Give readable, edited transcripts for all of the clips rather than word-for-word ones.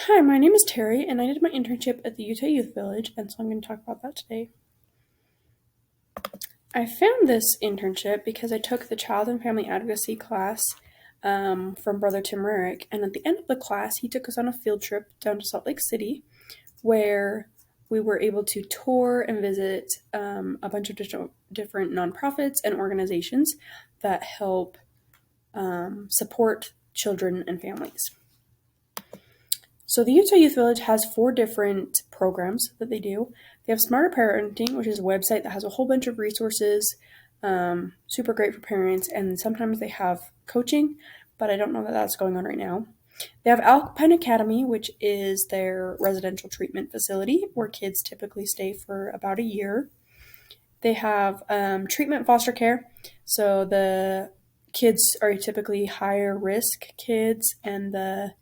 Hi, my name is Terry, and I did my internship at the Utah Youth Village, and so I'm going to talk about that today. I found this internship because I took the Child and Family Advocacy class from Brother Tim Rarick, and at the end of the class, he took us on a field trip down to Salt Lake City, where we were able to tour and visit a bunch of different nonprofits and organizations that help support children and families. So the Utah Youth Village has 4 different programs that they do. They have Smarter Parenting, which is a website that has a whole bunch of resources, super great for parents, and sometimes they have coaching, but I don't know that that's going on right now. They have Alpine Academy, which is their residential treatment facility where kids typically stay for about a year. They have treatment foster care, so the kids are typically higher risk kids, and the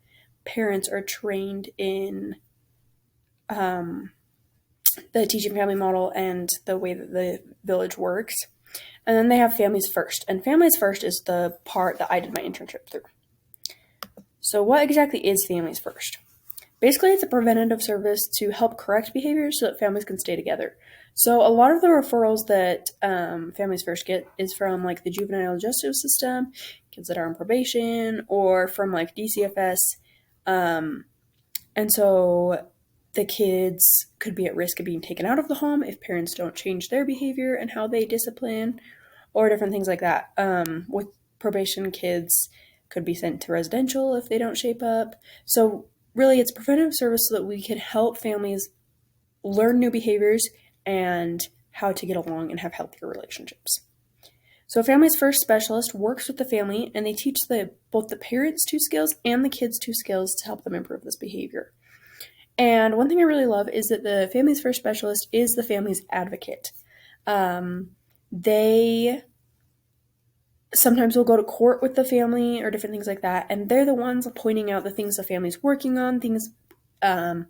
parents are trained in the teaching family model and the way that the village works. And then they have Families First. And Families First is the part that I did my internship through. So what exactly is Families First? Basically, it's a preventative service to help correct behaviors so that families can stay together. So a lot of the referrals that Families First get is from like the juvenile justice system, kids that are on probation, or from like DCFS. And so the kids could be at risk of being taken out of the home if parents don't change their behavior and how they discipline, or different things like that. With probation, kids could be sent to residential if they don't shape up. So really, it's preventative service so that we can help families learn new behaviors and how to get along and have healthier relationships. So a Families First specialist works with the family, and they teach both the parents 2 skills and the kids 2 skills to help them improve this behavior. And one thing I really love is that the Families First specialist is the family's advocate. They sometimes will go to court with the family or different things like that, and they're the ones pointing out the things the family's working on, things the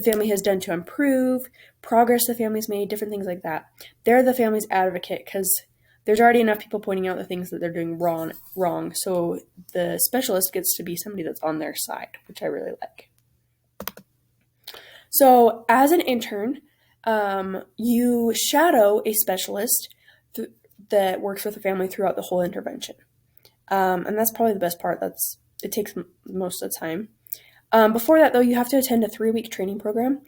family has done to improve, progress the family's made, different things like that. They're the family's advocate because there's already enough people pointing out the things that they're doing wrong. So the specialist gets to be somebody that's on their side, which I really like. So as an intern, you shadow a specialist that works with the family throughout the whole intervention. And that's probably the best part. It takes most of the time. Before that, though, you have to attend a 3-week training program.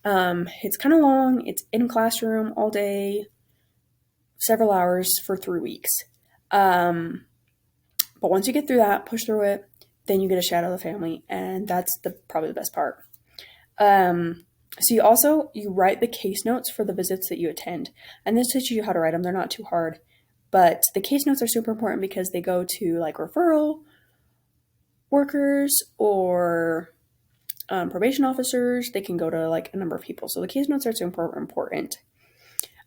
It's kind of long. It's in classroom all day, several hours for 3 weeks. But once you get through that, push through it, then you get to shadow the family, and that's probably the best part. So you write the case notes for the visits that you attend, and this teaches you how to write them. They're not too hard, but the case notes are super important because they go to like referral workers or probation officers. They can go to like a number of people. So the case notes are super important.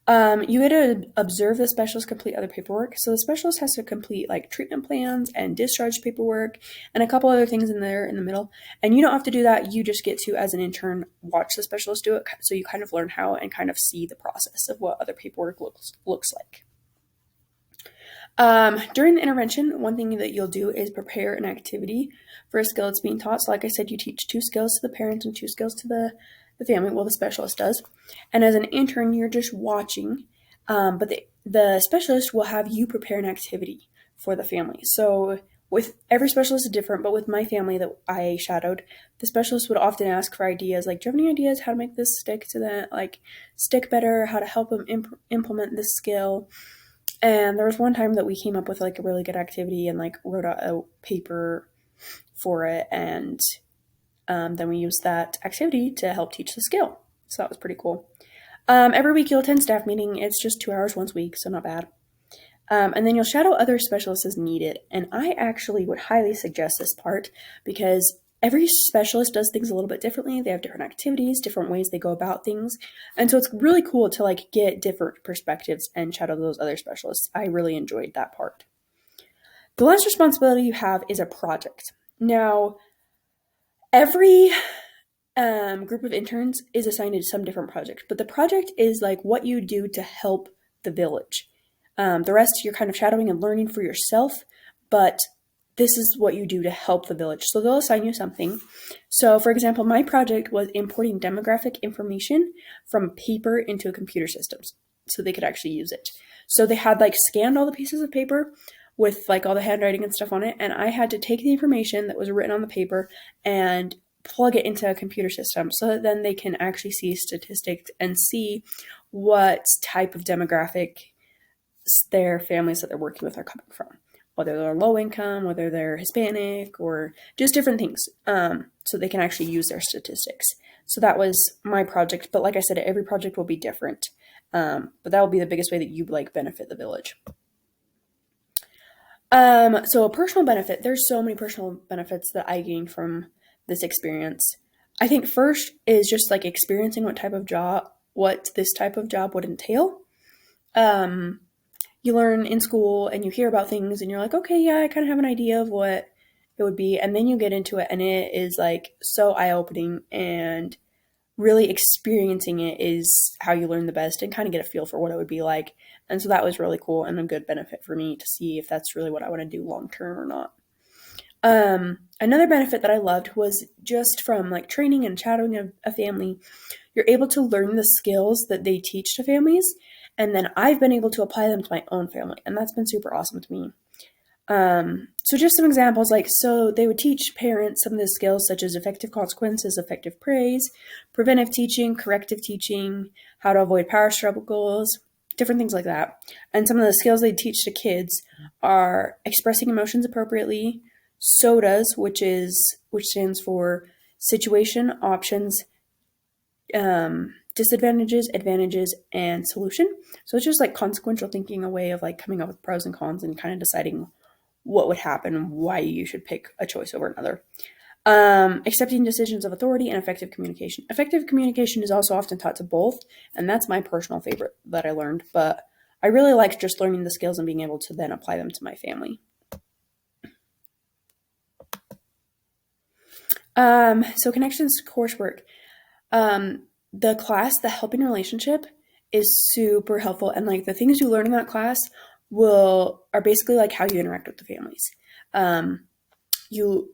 You get to observe the specialist complete other paperwork. So the specialist has to complete like treatment plans and discharge paperwork and a couple other things in there in the middle. And you don't have to do that. You just get to, as an intern, watch the specialist do it. So you kind of learn how and kind of see the process of what other paperwork looks like. During the intervention, one thing that you'll do is prepare an activity for a skill that's being taught. So like I said, you teach 2 skills to the parents and 2 skills to the family. Well, the specialist does. And as an intern, you're just watching. But the specialist will have you prepare an activity for the family. So with every specialist is different, but with my family that I shadowed, the specialist would often ask for ideas like, do you have any ideas how to make this stick better, how to help them implement this skill? And there was one time that we came up with like a really good activity and like wrote out a paper for it, and then we used that activity to help teach the skill. So that was pretty cool. Every week you'll attend staff meeting. It's just 2 hours once a week, so not bad. And then you'll shadow other specialists as needed. And I actually would highly suggest this part because every specialist does things a little bit differently. They have different activities, different ways they go about things. And so it's really cool to like get different perspectives and shadow those other specialists. I really enjoyed that part. The last responsibility you have is a project. Now, every group of interns is assigned to some different project, but the project is like what you do to help the village. The rest you're kind of shadowing and learning for yourself, but this is what you do to help the village. So they'll assign you something. So, for example, my project was importing demographic information from paper into a computer systems so they could actually use it. So they had like scanned all the pieces of paper with like all the handwriting and stuff on it, and I had to take the information that was written on the paper and plug it into a computer system so that then they can actually see statistics and see what type of demographic their families that they're working with are coming from, whether they're low income, whether they're Hispanic, or just different things, so they can actually use their statistics. So that was my project. But like I said, every project will be different. But that will be the biggest way that you like benefit the village. So a personal benefit, there's so many personal benefits that I gained from this experience. I think first is just like experiencing what this type of job would entail. You learn in school and you hear about things and you're like, okay, yeah, I kind of have an idea of what it would be. And then you get into it and it is like so eye-opening, and really experiencing it is how you learn the best and kind of get a feel for what it would be like. And so that was really cool and a good benefit for me to see if that's really what I want to do long term or not. Another benefit that I loved was just from like training and shadowing a family, you're able to learn the skills that they teach to families, and then I've been able to apply them to my own family, and that's been super awesome to me. So just some examples, so they would teach parents some of the skills such as effective consequences, effective praise, preventive teaching, corrective teaching, how to avoid power struggles, different things like that. And some of the skills they teach to kids are expressing emotions appropriately, SOTAs, which stands for situation, options, disadvantages, advantages, and solution. So it's just like consequential thinking, a way of like coming up with pros and cons and kind of deciding what would happen and why you should pick a choice over another. Accepting decisions of authority, and effective communication. Effective communication is also often taught to both, and that's my personal favorite that I learned, but I really liked just learning the skills and being able to then apply them to my family. So connections to coursework. The class, the helping relationship, is super helpful, and like the things you learn in that class are basically like how you interact with the families. You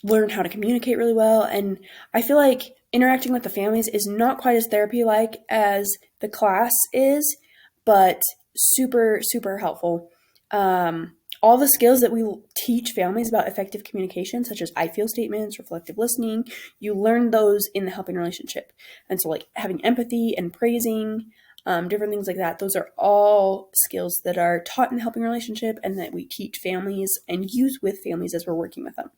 learn how to communicate really well, and I feel like interacting with the families is not quite as therapy-like as the class is, but super, super helpful. All the skills that we teach families about effective communication, such as I feel statements, reflective listening, you learn those in the helping relationship. And so like having empathy and praising, different things like that, those are all skills that are taught in the helping relationship and that we teach families and use with families as we're working with them.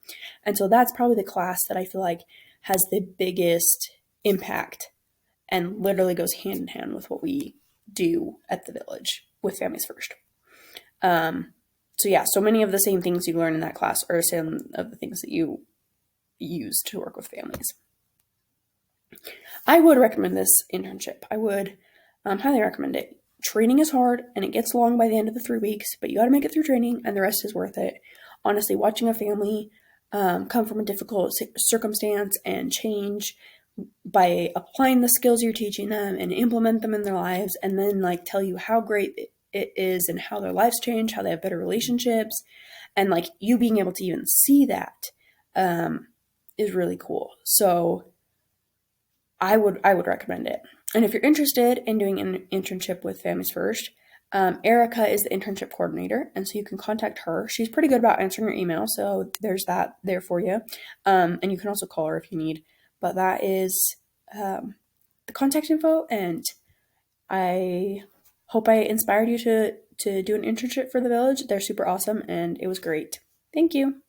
And so that's probably the class that I feel like has the biggest impact and literally goes hand in hand with what we do at the village with Families First. So yeah, so many of the same things you learn in that class are some of the things that you use to work with families. I would recommend this internship. I would highly recommend it. Training is hard and it gets long by the end of the 3 weeks, but you got to make it through training and the rest is worth it. Honestly, watching a family come from a difficult circumstance and change by applying the skills you're teaching them and implement them in their lives, and then like tell you how great it is and how their lives change, how they have better relationships, and like you being able to even see that is really cool. So I would recommend it. And if you're interested in doing an internship with Families First, Erica is the internship coordinator, and so you can contact her. She's pretty good about answering your email, so there's that there for you. And you can also call her if you need. But that is the contact info, and I hope I inspired you to do an internship for the village. They're super awesome, and it was great. Thank you.